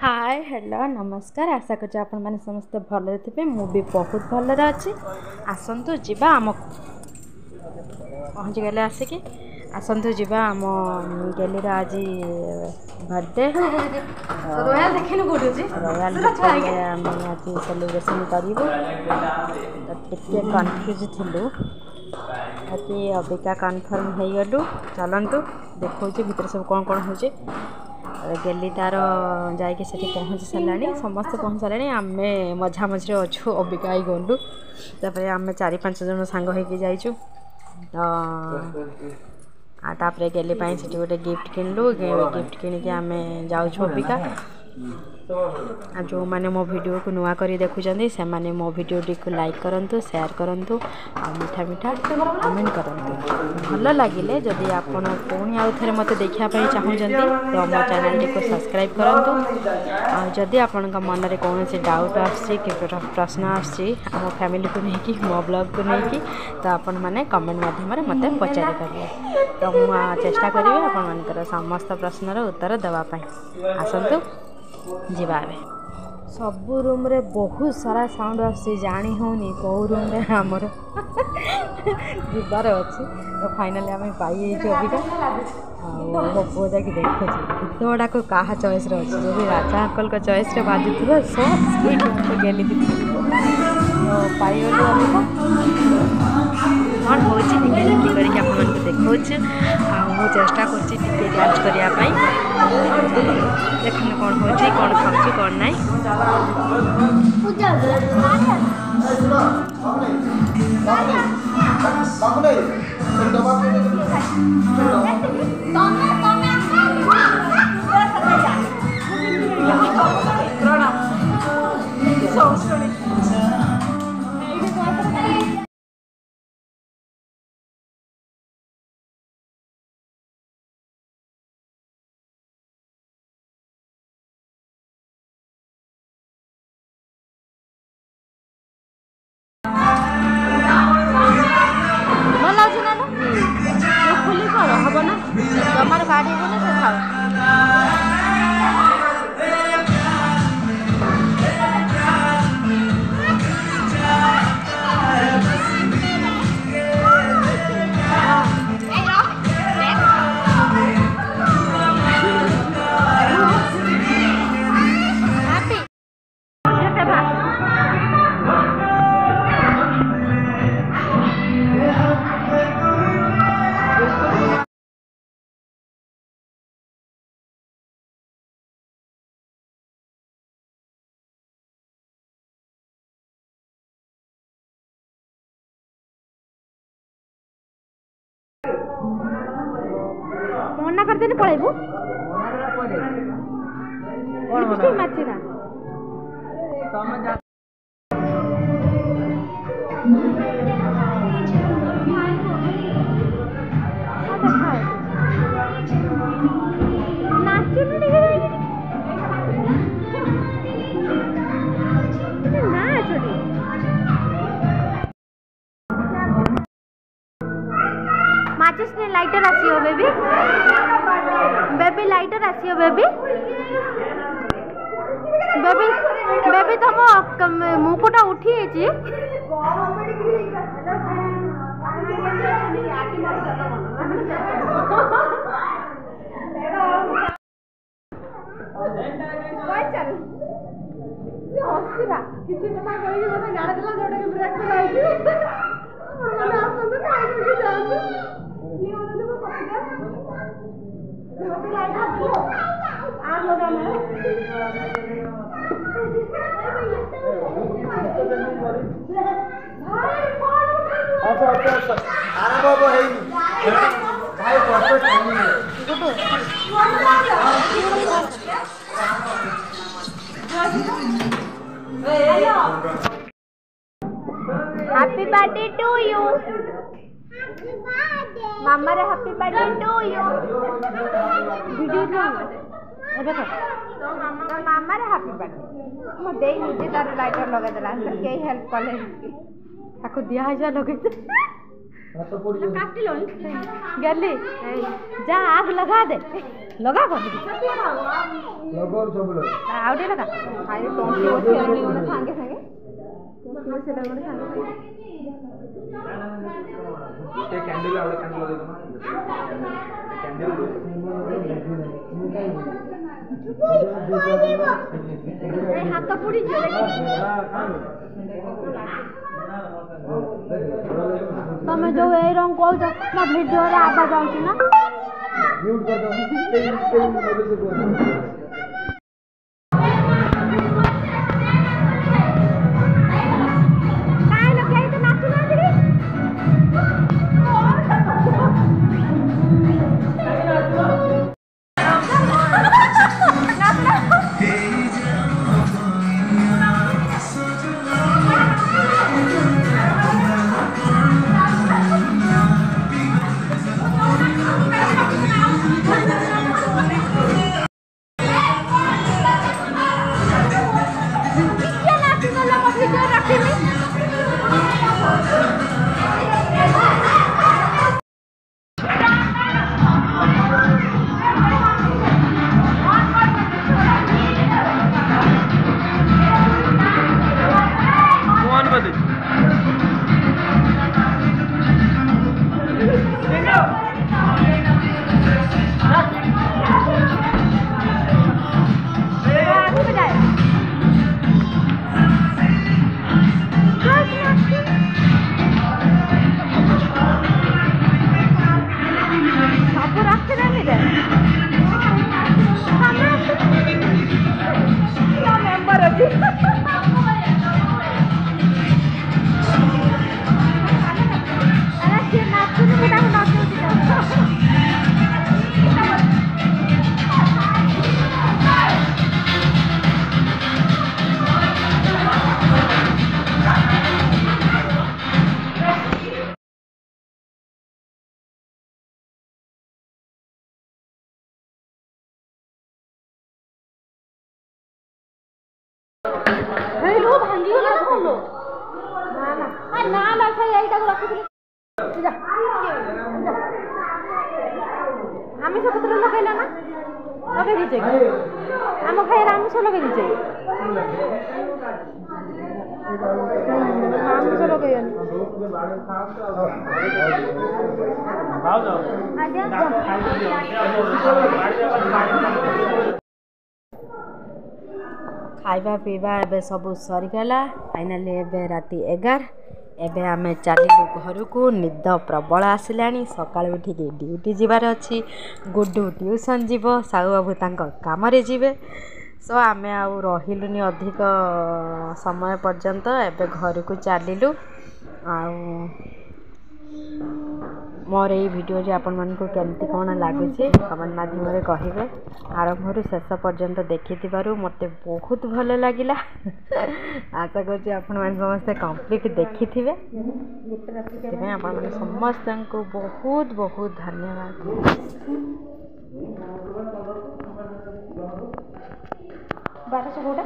Hi hello नमस्कार आशा कर आपण मैंने समस्त भल थे मुझे बहुत भलर अच्छी आसतु जा आम पहुँची गले आसिक आसतु जा आम गेली आज बर्थडे रॉयल आम आज सेलिब्रेशन करूँ तो टे कन्फ्यूज थिलु बाकी अबिका कन्फर्म हो गलु चलतु देखा भितर सब कौन कौन हो गेली तार जाकि पहुँची सारे समस्त पहुँच सारे आम मझा मझे अच्छु अबिका गलु तापर आम 4-5 जन सांग होगी जाइचु तापर गेली से गोटे गिफ्ट किणलु गिफ्ट किणिकी आम जाऊँ अबिका जो मैंने मो वीडियो को नुआ करी देखुं से माने मो वीडियो को लाइक करंतु शेयर करंतु और मीठा मीठा कमेंट करंतु भल लगिले जदि आपण पुणी आउ थे मत देखापी चाहूँगी तो मो चैनल को सब्सक्राइब करंतु जदि आपण मन में कौन से डाउट आसी प्रश्न आसी आम फैमिली को लेकिन मो ब्लॉग को लेकिन तो आपण मैंने कमेंट माध्यम मत पचारि पारे तो मुझे चेष्टा करी आपण समस्त प्रश्नर उत्तर देवाई आसतु जीवा सब रूम रे बहुत सारा साउंड आसी जानी होनी कौ रूम रे आमर जीवार अच्छी तो फाइनाली आम पाई अबिका मो पुआ जाकि देखुँ गीत गुड़ाक क्या चॉइस अच्छे जब राजा अंकल का चॉइस रे बाजुवा सब गेली तो पाइगलु अबिका कौन हो देखो मु चेष्टा कर डांस करने देखने कौन हो कौन खाऊँ कौन ना जमार गाड़ी बोले से खाओ मना करते पलैबू माचिना माचिस ने लाइटर आसियो बेबी बेबी लाइटर आसियो बेबी बेबी बेबी तुम मुकुटा उठी है हैप्पी बर्थडे टू यू मामा रे happy birthday to you video एबे तो मामा रे हैप्पी बर्थडे मो देई निजे तार लाइटर लगा देला के हेल्प कले ताको दिया है जा लगे गली जा आग लगा दे लगा कर लगो सब लोग आउटे लगा खाई टोंटी बसी आनी गोने सांगे सांगे टोंटी बसी आनी गोने सांगे सांगे ते कैंडल आवले कैंडल दे दो कैंडल ए हाथ पुड़ी जो तमे जो ए रंग कहू छ मो वीडियो रे आवाज आउछ ना म्यूट कर दो मोबाइल से बोल हेलो भांगी ना खोलो ना ना से एटा को रखि दिले जा आमिष पत्र लगैला ना लगे दीजे हम खाए आमिष लगे दीजे आमिष लगे आज्ञा खाइबा पीवा एबे सब सरीगला फाइनाली एबे राति 11 एबे आमे चलिलु घर को निद प्रबल आसिलानी सकाळ उठिके ड्यूटी जीवार अच्छी गुड्डू ट्यूशन जीव साहू बाबू तांको काम रे जीवे सो आमे आउ रहिलुनी अधिक समय पर्यंत एबे घर को चलिलु आउ मोर ये वीडियो आपण मन को केमती कौन लगुचे कमेंट माध्यम रे कहिबे आरंभ शेष पर्यंत देखि मते बहुत भल लगिला आशा करछि आपण मन समस्त कंप्लीट देखि थिबे आपण मन समस्त को बहुत बहुत धन्यवाद। बारह गोटा